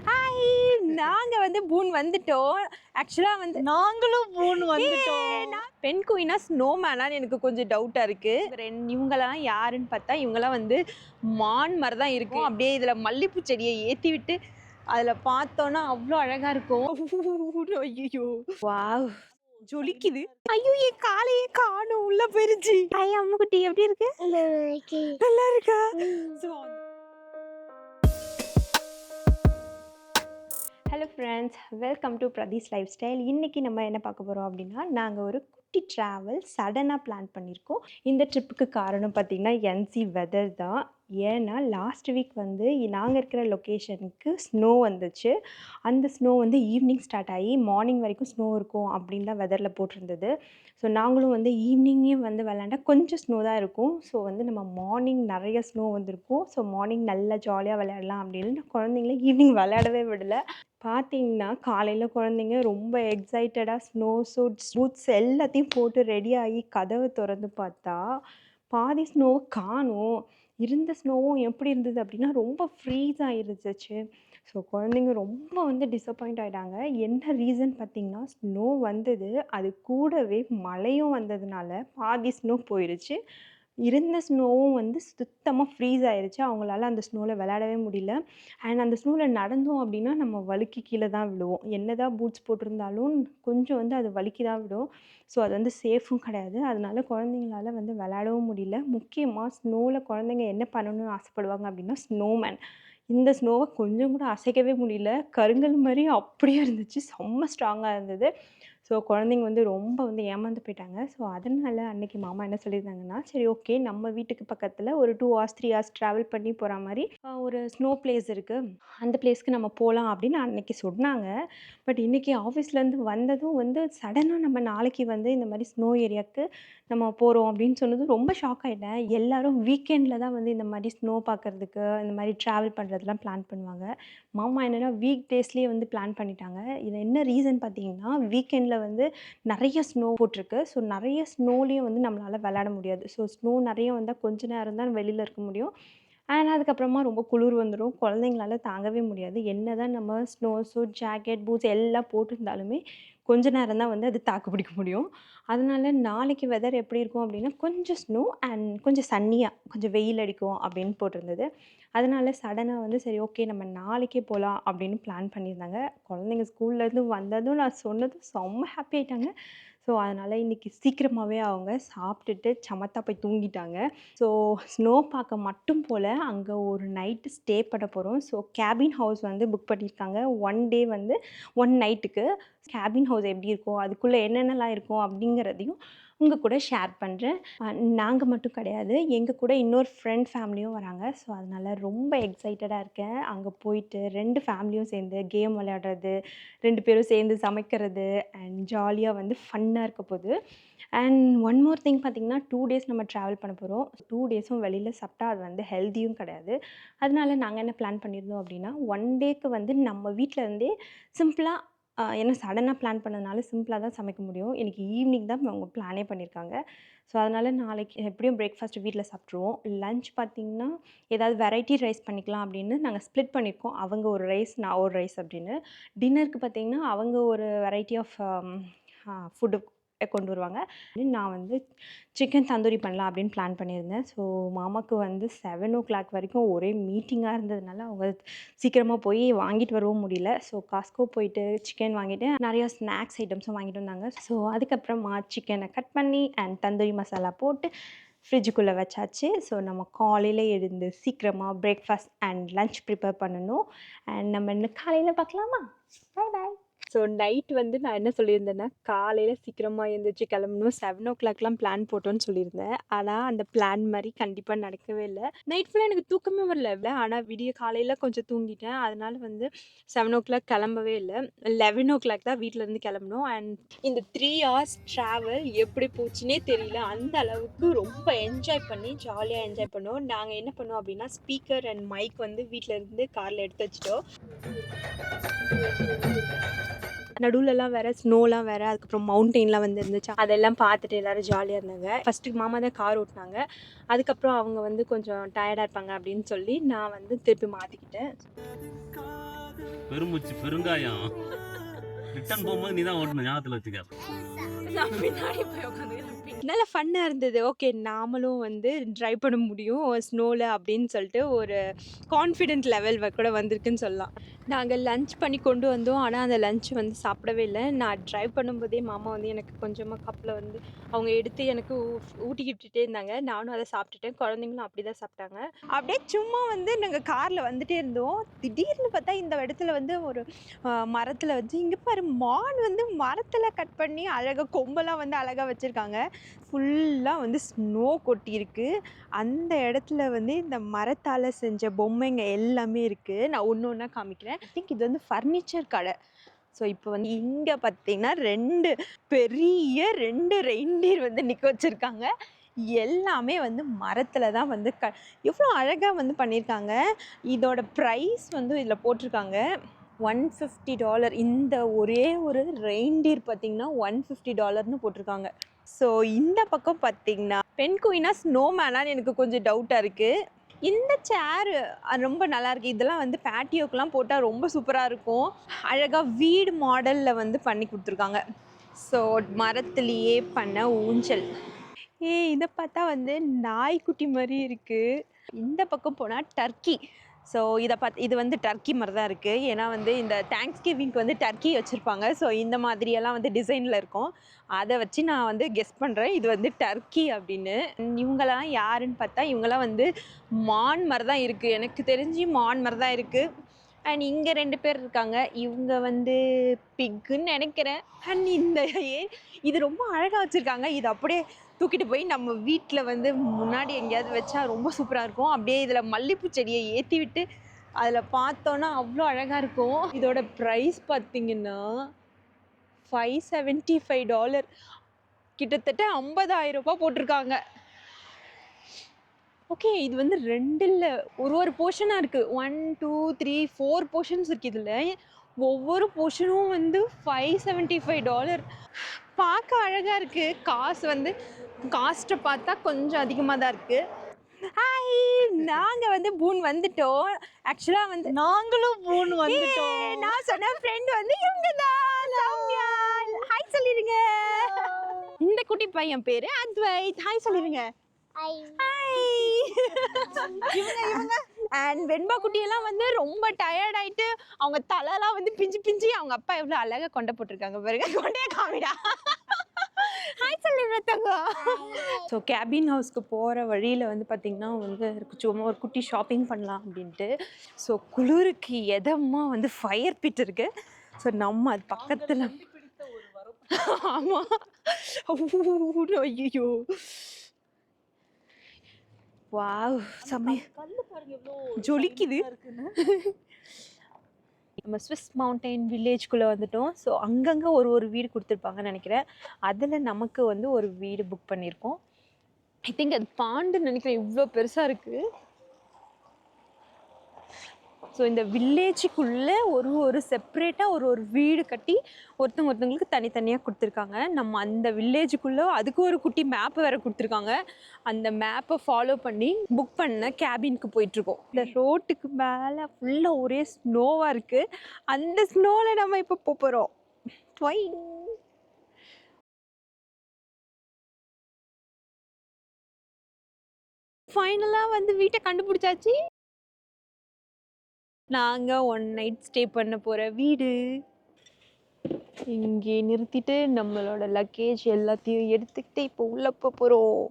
Hi, நாங்கள் வந்து பூன் வந்துட்டோம். ஆக்சுவலாக வந்து நாங்களும் பூன் வந்துட்டோம். பெண் குயினா ஸ்னோமேனான்னு எனக்கு கொஞ்சம் டவுட்டாக இருக்குது. இவங்கெல்லாம் யாருன்னு பார்த்தா இவங்கெல்லாம் வந்து மான் மாதிரி தான் இருக்கும். அப்படியே இதில் மல்லிப்பூ செடியை ஏற்றி விட்டு அதில் பார்த்தோன்னா அவ்வளோ அழகாக இருக்கும். ஐயோ வாவ், ஜொலிக்குது. ஐயோ, என் காலையே காணும், உள்ள போயிருச்சு. ஐயா அம்முக்குட்டி எப்படி இருக்கு? நல்லா இருக்கா? Hello friends, welcome to Pradeesh life style. இன்றைக்கி நம்ம என்ன பார்க்க போகிறோம் அப்படின்னா, நாங்கள் ஒரு குட்டி ட்ராவல் சடனாக பிளான் பண்ணியிருக்கோம். இந்த ட்ரிப்புக்கு காரணம் பார்த்திங்கன்னா என்சி வெதர் தான். ஏன்னா லாஸ்ட் வீக் வந்து நாங்கள் இருக்கிற லொக்கேஷனுக்கு ஸ்னோ வந்துச்சு. அந்த ஸ்னோ வந்து ஈவினிங் ஸ்டார்ட் ஆகி மார்னிங் வரைக்கும் ஸ்னோ இருக்கும் அப்படின்னு தான் வெதரில் போட்டிருந்தது. ஸோ நாங்களும் வந்து ஈவினிங்கே வந்து விளாண்டா கொஞ்சம் ஸ்னோ தான் இருக்கும். ஸோ வந்து நம்ம மார்னிங் நிறைய ஸ்னோ வந்திருக்கும். ஸோ மார்னிங் நல்லா ஜாலியாக விளையாடலாம் அப்படின்னு குழந்தைங்கள ஈவினிங் விளையாடவே விடலை. பார்த்தீங்கன்னா காலையில் குழந்தைங்க ரொம்ப எக்ஸைட்டடாக ஸ்னோ சூட்ஸ் பூட்ஸ் எல்லாத்தையும் போட்டு ரெடி ஆகி கதவை திறந்து பார்த்தா பாதி ஸ்னோவை காணும். இருந்த ஸ்னோவும் எப்படி இருந்தது அப்படின்னா ரொம்ப ஃப்ரீஸ் ஆகிருந்துச்சு. ஸோ குழந்தைங்க ரொம்ப வந்து டிசப்பாயிண்ட் ஆகிட்டாங்க. என்ன ரீசன் பார்த்திங்கன்னா, ஸ்னோ வந்தது, அது கூடவே மழையும் வந்ததுனால பாதி ஸ்னோ போயிடுச்சு. இருந்த ஸ்னோவும் வந்து சுத்தமாக ஃப்ரீஸ் ஆயிடுச்சு. அவங்களால அந்த ஸ்னோவில் விளையாடவே முடியல. அண்ட் அந்த ஸ்னோவில் நடந்தோம் அப்படின்னா நம்ம வழுக்கி கீழே தான் விழுவோம். என்ன தான் பூட்ஸ் போட்டிருந்தாலும் கொஞ்சம் வந்து அது வழுக்கி தான் விடும். ஸோ அது வந்து சேஃபும் கிடையாது. அதனால குழந்தைங்களால வந்து விளையாடவும் முடியல. முக்கியமாக ஸ்னோவில் குழந்தைங்க என்ன பண்ணணும்னு ஆசைப்படுவாங்க அப்படின்னா ஸ்னோமேன். இந்த ஸ்னோவை கொஞ்சம் கூட அசைக்கவே முடியல. கருங்கல் மாதிரி அப்படியே இருந்துச்சு. செம்ம ஸ்ட்ராங்காக இருந்தது. ஸோ குழந்தைங்க வந்து ரொம்ப வந்து ஏமாந்து போயிட்டாங்க. ஸோ அதனால் அன்றைக்கி மாமா என்ன சொல்லியிருந்தாங்கன்னா, சரி ஓகே, நம்ம வீட்டுக்கு பக்கத்தில் ஒரு 2 hours 3 hours ட்ராவல் பண்ணி போகிற மாதிரி ஒரு ஸ்னோ பிளேஸ் இருக்குது, அந்த பிளேஸ்க்கு நம்ம போகலாம் அப்படின்னு அன்றைக்கி சொன்னாங்க. பட் இன்றைக்கி ஆஃபீஸ்லேருந்து வந்ததும் வந்து சடனாக நம்ம நாளைக்கு வந்து இந்த மாதிரி ஸ்னோ ஏரியாவுக்கு நம்ம போகிறோம் அப்படின்னு சொன்னது ரொம்ப ஷாக் ஆகிட்டேன். எல்லோரும் வீக்கெண்டில் தான் வந்து இந்த மாதிரி ஸ்னோ பார்க்குறதுக்கு இந்த மாதிரி ட்ராவல் பண்ணுறதுலாம் பிளான் பண்ணுவாங்க. மாமா என்னென்னா வீக் டேஸ்லேயே வந்து பிளான் பண்ணிட்டாங்க. இது என்ன ரீசன் பார்த்தீங்கன்னா, வீக்கெண்டில் வந்து நிறைய ஸ்னோ போட்டிருக்கு. ஸோ நிறைய ஸ்னோலேயும் வந்து நம்மளால் விளையாட முடியாது. ஸோ ஸ்னோ நிறைய வந்தால் கொஞ்ச நேரம் தான் வெளியில் இருக்க முடியும். அண்ட் அதுக்கப்புறமா ரொம்ப குளிர் வந்துடும். குழந்தைங்களால தாங்கவே முடியாது. என்ன தான் நம்ம ஸ்னோ சூட், ஜாக்கெட், பூட்ஸ் எல்லாம் போட்டிருந்தாலுமே கொஞ்ச நேரம் தான் வந்து அது தாக்கு பிடிக்க முடியும். அதனால நாளைக்கு வெதர் எப்படி இருக்கும் அப்படின்னா, கொஞ்சம் ஸ்னோ அண்ட் கொஞ்சம் சன்னியாக கொஞ்சம் வெயில் அடிக்கும் அப்படின்னு போட்டிருந்தது. அதனால சடனாக வந்து சரி ஓகே, நம்ம நாளைக்கே போகலாம் அப்படின்னு பிளான் பண்ணியிருந்தாங்க. குழந்தைங்க ஸ்கூல்லேருந்து வந்ததும் நான் சொன்னதும் செம்ம ஹாப்பி ஆகிட்டாங்க. ஸோ அதனால் இன்றைக்கி சீக்கிரமாகவே அவங்க சாப்பிட்டுட்டு சமத்தா போய் தூங்கிட்டாங்க. ஸோ ஸ்னோ பார்க்க மட்டும் போல் அங்கே ஒரு நைட்டு ஸ்டே பண்ண போகிறோம். ஸோ கேபின் ஹவுஸ் வந்து புக் பண்ணியிருக்காங்க. 1 டே வந்து 1 நைட்டுக்கு. கேபின் ஹவுஸ் எப்படி இருக்கும், அதுக்குள்ளே என்னென்னலாம் இருக்கும் அப்படிங்கிறதையும் உங்கள் கூட ஷேர் பண்ணுறேன். நாங்கள் மட்டும் கிடையாது, எங்கள் கூட இன்னொரு ஃப்ரெண்ட் ஃபேமிலியும் வராங்க. ஸோ அதனால் ரொம்ப எக்ஸைட்டடாக இருக்கேன். அங்கே போயிட்டு 2 ஃபேமிலியும் சேர்ந்து கேம் விளையாடுறது, 2 பேரும் சேர்ந்து சமைக்கிறது அண்ட் ஜாலியாக வந்து ஃபன்னாக இருக்க போகுது. அண்ட் ஒன் மோர் திங் பார்த்திங்கன்னா, 2 டேஸ் நம்ம ட்ராவல் பண்ண போகிறோம். 2 டேஸும் வெளியில் சாப்பிட்டா அது வந்து ஹெல்த்தியும் கிடையாது. அதனால நாங்கள் என்ன பிளான் பண்ணியிருந்தோம் அப்படின்னா, 1 டேக்கு வந்து நம்ம வீட்டில் இருந்தே சிம்பிளாக ஏன்னா சடனாக பிளான் பண்ணதுனால சிம்பிளாக தான் சமைக்க முடியும். இன்றைக்கி ஈவினிங் தான் அவங்க பிளானே பண்ணியிருக்காங்க. ஸோ அதனால் நாளைக்கு எப்படியும் பிரேக்ஃபாஸ்ட் வீட்டில் சாப்பிட்ருவோம். லன்ச் பார்த்திங்கன்னா ஏதாவது வெரைட்டி ரைஸ் பண்ணிக்கலாம் அப்படின்னு நாங்கள் ஸ்ப்ளிட் பண்ணியிருக்கோம். அவங்க ஒரு ரைஸ், நான் ஒரு ரைஸ் அப்படின்னு. டின்னருக்கு பார்த்திங்கன்னா அவங்க ஒரு வெரைட்டி ஆஃப் ஃபுட்டு கொண்டு வருவாங்க. நான் வந்து சிக்கன் தந்தூரி பண்ணலாம் அப்படின்னு பிளான் பண்ணியிருந்தேன். ஸோ மாமாவுக்கு வந்து 7 o'clock வரைக்கும் ஒரே மீட்டிங்காக இருந்ததுனால அவங்க சீக்கிரமாக போய் வாங்கிட்டு வரவும் முடியல. ஸோ காஸ்கோ போயிட்டு சிக்கன் வாங்கிட்டு நிறையா ஸ்நாக்ஸ் ஐட்டம்ஸும் வாங்கிட்டு வந்தாங்க. ஸோ அதுக்கப்புறமா சிக்கனை கட் பண்ணி அண்ட் தந்தூரி மசாலா போட்டு ஃப்ரிட்ஜுக்குள்ளே வச்சாச்சு. ஸோ நம்ம காலையில் எழுந்து சீக்கிரமாக பிரேக்ஃபாஸ்ட் அண்ட் லன்ச் ப்ரிப்பேர் பண்ணணும். அண்ட் நம்ம இன்னும் காலையில் பார்க்கலாமா? பாய் பாய். ஸோ நைட் வந்து நான் என்ன சொல்லியிருந்தேன்னா, காலையில் சீக்கிரமாக எழுந்திரிச்சு கிளம்பணும். 7 o'clockலாம் பிளான் போட்டோன்னு சொல்லியிருந்தேன். ஆனால் அந்த பிளான் மாதிரி கண்டிப்பாக நடக்கவே இல்லை. நைட் ஃபுல்லாக எனக்கு தூக்கமே வரல. ஆனால் விடிய காலையில் கொஞ்சம் தூங்கிட்டேன். அதனால் வந்து 7 o'clock கிளம்பவே இல்லை. 11 o'clock தான் வீட்டிலேருந்து கிளம்பணும். அண்ட் இந்த 3 hours ட்ராவல் எப்படி போச்சுன்னே தெரியல. அந்த அளவுக்கு ரொம்ப என்ஜாய் பண்ணி ஜாலியாக என்ஜாய் பண்ணோம். நாங்கள் என்ன பண்ணோம் அப்படின்னா, ஸ்பீக்கர் அண்ட் மைக் வந்து வீட்டிலேருந்து காரில் எடுத்து வச்சிட்டோம். நடுவுலலாம் வேறு ஸ்னோலாம் வேறு, அதுக்கப்புறம் மவுண்டெயின்லாம் வந்து இருந்துச்சு. அதெல்லாம் பார்த்துட்டு எல்லோரும் ஜாலியாக இருந்தாங்க. ஃபஸ்ட்டு மாமா தான் கார் ஓட்டினாங்க. அதுக்கப்புறம் அவங்க வந்து கொஞ்சம் டயர்டாக இருப்பாங்க அப்படின்னு சொல்லி நான் வந்து திருப்பி மாற்றிக்கிட்டேன். பெருமூச்சு பெருங்காயம். ரிட்டர்ன் போகும்போது நீ தான் ஓட்டணும், ஞாபகத்தில் வச்சுக்க. நான் பின்னாடி போய் உட்காந்துக்கிறேன். நல்ல ஃபன்னாக இருந்தது. ஓகே, நாமளும் வந்து ட்ரைவ் பண்ண முடியும் ஸ்னோவில் அப்படின்னு சொல்லிட்டு ஒரு கான்ஃபிடென்ட் லெவல் கூட வந்திருக்குன்னு சொல்லலாம். நாங்கள் லன்ச் பண்ணி கொண்டு வந்தோம். ஆனால் அந்த லன்ச் வந்து சாப்பிடவே இல்லை. நான் ட்ரைவ் பண்ணும்போதே மாமா வந்து எனக்கு கொஞ்சமாக கப்பில் வந்து அவங்க எடுத்து எனக்கு ஊட்டிக்கிட்டே இருந்தாங்க. நானும் அதை சாப்பிட்டுட்டேன். குழந்தைங்களும் அப்படி தான் சாப்பிட்டாங்க. அப்படியே சும்மா வந்து நாங்கள் காரில் வந்துட்டே இருந்தோம். திடீர்னு பார்த்தா இந்த இடத்துல வந்து ஒரு மரத்தில் வந்து இங்கே பாரு, மான் வந்து மரத்தில் கட் பண்ணி அழகாக கொம்பெல்லாம் வந்து அழகாக வச்சுருக்காங்க. ஃபுல்லாக வந்து ஸ்னோ கொட்டியிருக்கு. அந்த இடத்துல வந்து இந்த மரத்தால் செஞ்ச பொம்மைங்க எல்லாமே இருக்குது. நான் ஒன்று ஒன்றா காமிக்கிறேன். ஐ திங்க் இது வந்து ஃபர்னிச்சர் கடை. ஸோ இப்போ வந்து இங்கே பார்த்தீங்கன்னா 2 பெரிய 2 ரெயின்டியர் வந்து நிற்க வச்சுருக்காங்க. எல்லாமே வந்து மரத்தில் தான் வந்து எவ்வளோ அழகாக வந்து பண்ணியிருக்காங்க. இதோட ப்ரைஸ் வந்து இதில் போட்டிருக்காங்க $150. இந்த ஒரே ஒரு ரெயின்டியர் பார்த்திங்கன்னா $150ன்னு போட்டிருக்காங்க. ஸோ இந்த பக்கம் பார்த்திங்கன்னா பெண் குயினா ஸ்னோமேனான்னு எனக்கு கொஞ்சம் டவுட்டாக இருக்குது. இந்த சேரு ரொம்ப நல்லாயிருக்கு. இதெல்லாம் வந்து பேட்டியோக்கெலாம் போட்டால் ரொம்ப சூப்பராக இருக்கும். அழகாக வீடு மாடலில் வந்து பண்ணி கொடுத்துருக்காங்க. ஸோ மரத்துலேயே பண்ண ஊஞ்சல். இதை பார்த்தா வந்து நாய்க்குட்டி மாதிரி இருக்குது. இந்த பக்கம் போனால் டர்க்கி. ஸோ இது வந்து டர்க்கி மாதிரி தான் இருக்குது. ஏன்னா வந்து இந்த தேங்க்ஸ்கிவிங்க்கு வந்து டர்க்கி வச்சுருப்பாங்க. ஸோ இந்த மாதிரியெல்லாம் வந்து டிசைனில் இருக்கும். அதை வச்சு நான் வந்து கெஸ் பண்ணுறேன் இது வந்து டர்க்கி அப்படின்னு. இவங்கெல்லாம் யாருன்னு பார்த்தா இவங்கெல்லாம் வந்து மான் மாதிரி தான் இருக்குது. எனக்கு தெரிஞ்சு மான் மாதிரி தான் இருக்குது. அண்ட் இங்கே 2 பேர் இருக்காங்க. இவங்க வந்து பிக்குன்னு நினைக்கிறேன். அண்ட் இது ரொம்ப அழகாக வச்சுருக்காங்க. இது அப்படியே தூக்கிட்டு போய் நம்ம வீட்டில் வந்து முன்னாடி எங்கேயாவது வச்சா ரொம்ப சூப்பராக இருக்கும். அப்படியே இதில் மல்லிகைப்பூ செடியை ஏற்றி விட்டு அதில் பார்த்தோன்னா அவ்வளோ அழகாக இருக்கும். இதோட ப்ரைஸ் பார்த்திங்கன்னா $575. கிட்டத்தட்ட $50,000 போட்டிருக்காங்க. ஓகே, இது வந்து 2 ஒரு போர்ஷனாக இருக்குது. 1 2 3 4 போர்ஷன்ஸ் இருக்குது. இதில் ஒவ்வொரு போர்ஷனும் வந்து $575. பார்க்க அழகாக இருக்குது. காஸ்ட்டை பார்த்தா கொஞ்சம் அதிகமாக தான் இருக்குது. ஹாய், நாங்கள் வந்து பூன் வந்துட்டோம். ஆக்சுவலாக வந்து நாங்களும் பூன் வந்துட்டோம். நான் சொன்ன ஃப்ரெண்ட் வந்து இவங்க தான், சௌமியா. ஹாய் சொல்லிடுங்க. இந்த குட்டி பையன் பேர் அத்வைத். ஹாய் சொல்லிடுங்க. அண்ட் வெண்பா குட்டியெல்லாம் வந்து ரொம்ப டயர்ட் ஆயிட்டு அவங்க தலைலாம் வந்து பிஞ்சு அவங்க அப்பா எவ்வளோ அழகாக கொண்டை போட்டிருக்காங்க பாருங்க. கொண்டையே காமிடா. ஹாய் சொல்லிடுறங்க. ஸோ கேபின் ஹவுஸ்க்கு போகிற வழியில் வந்து பார்த்திங்கன்னா வந்து சும்மா ஒரு குட்டி ஷாப்பிங் பண்ணலாம் அப்படின்ட்டு. ஸோ குளிருக்கு எதமாக வந்து ஃபயர் பிட் இருக்குது. ஸோ நம்ம அது பக்கத்தில். ஆமாம், ஐயோ வாவ், ஜொலிக்குது. நம்ம ஸ்விஸ் மவுண்டைன் வில்லேஜ்குள்ளே வந்துட்டோம். ஸோ அங்கங்கே ஒரு வீடு கொடுத்துருப்பாங்கன்னு நினைக்கிறேன். அதில் நமக்கு வந்து ஒரு வீடு புக் பண்ணியிருக்கோம். ஐ திங்க் அது பாண்டுன்னு நினைக்கிறேன். இவ்வளோ பெருசாக இருக்குது. ஸோ இந்த வில்லேஜுக்குள்ளே ஒரு செப்பரேட்டாக ஒரு வீடு கட்டி ஒருத்தவங்களுக்கு தனித்தனியாக கொடுத்துருக்காங்க. நம்ம அந்த வில்லேஜுக்குள்ளே அதுக்கு ஒரு குட்டி மேப்பு வேறு கொடுத்துருக்காங்க. அந்த மேப்பை ஃபாலோ பண்ணி புக் பண்ண கேபினுக்கு போயிட்டுருக்கோம். இந்த ரோட்டுக்கு மேலே ஃபுல்லாக ஒரே ஸ்னோவாக இருக்குது. அந்த ஸ்னோவில் நம்ம இப்போ போகிறோம். ஃபைனலாக வந்து வீட்டை கண்டுபிடிச்சாச்சு. நாங்கள் 1 நைட் ஸ்டே பண்ண போகிற வீடு. இங்கே நிறுத்திட்டு நம்மளோட லக்கேஜ் எல்லாத்தையும் எடுத்துக்கிட்டு இப்போ உள்ளே போகிறோம்.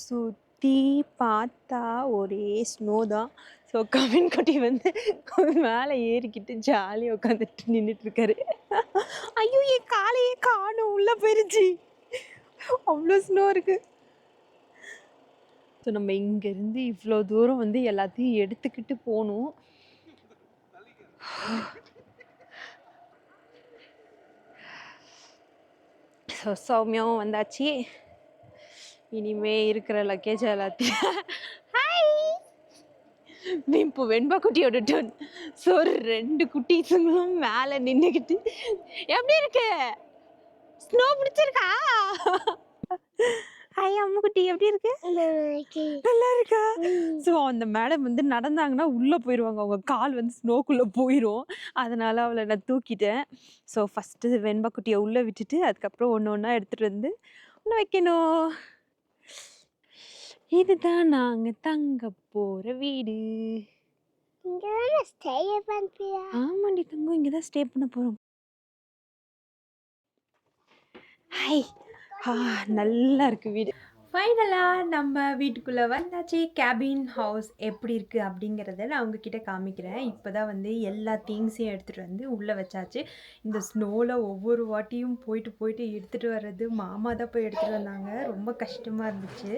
சுற்றி பார்த்தா ஒரே ஸ்னோ தான். ஸோ கவின் குட்டி வந்து மேலே ஏறிக்கிட்டு ஜாலியாக உட்காந்துட்டு நின்றுட்டுருக்காரு. ஐயோ, என் காலையே காணும், உள்ளே போயிருச்சு. அவ்வளோ ஸ்னோ இருக்குது. ஸோ நம்ம இங்கேருந்து இவ்வளோ தூரம் வந்து எல்லாத்தையும் எடுத்துக்கிட்டு போகணும். ஸோ சௌமியாவும் வந்தாச்சு. இனிமே இருக்கிற லக்கேஜ் எல்லாத்தையும் ஹாய் இப்போ வெண்பா குட்டியோட டர்ன். ஸோ 2 குட்டீஸுங்களும் மேலே நின்றுக்கிட்டு எப்படி இருக்கு? ஸ்னோ பிடிச்சிருக்கா? ஹாய் அம்முக்குட்டி, எப்படி இருக்கு? நல்லா இருக்கா? ஸோ அந்த மேடம் வந்து நடந்தாங்கன்னா உள்ளே போயிடுவாங்க, அவங்க கால் வந்து ஸ்னோக்குள்ளே போயிடும். அதனால் அவளை நான் தூக்கிட்டேன். ஸோ ஃபஸ்ட்டு வெண்பாக்குட்டியை உள்ளே விட்டுட்டு அதுக்கப்புறம் ஒன்று ஒன்றா எடுத்துகிட்டு வந்து ஒன்று வைக்கணும். இதுதான் நாங்கள் தங்க போகிற வீடு. ஆமாண்டி தங்கம், இங்கே தான் ஸ்டே பண்ண போகிறோம். ஹாய். நல்லா இருக்கு வீடு. ஃபைனலாக நம்ம வீட்டுக்குள்ளே வந்தாச்சு. கேபின் ஹவுஸ் எப்படி இருக்குது அப்படிங்கிறத நான் உங்ககிட்ட காமிக்கிறேன். இப்போ தான் வந்து எல்லா திங்ஸையும் எடுத்துகிட்டு வந்து உள்ளே வச்சாச்சு. இந்த ஸ்னோவில் ஒவ்வொரு வாட்டியும் போயிட்டு போயிட்டு எடுத்துகிட்டு வர்றது மாமா தான் போய் எடுத்துகிட்டு வந்தாங்க. ரொம்ப கஷ்டமாக இருந்துச்சு.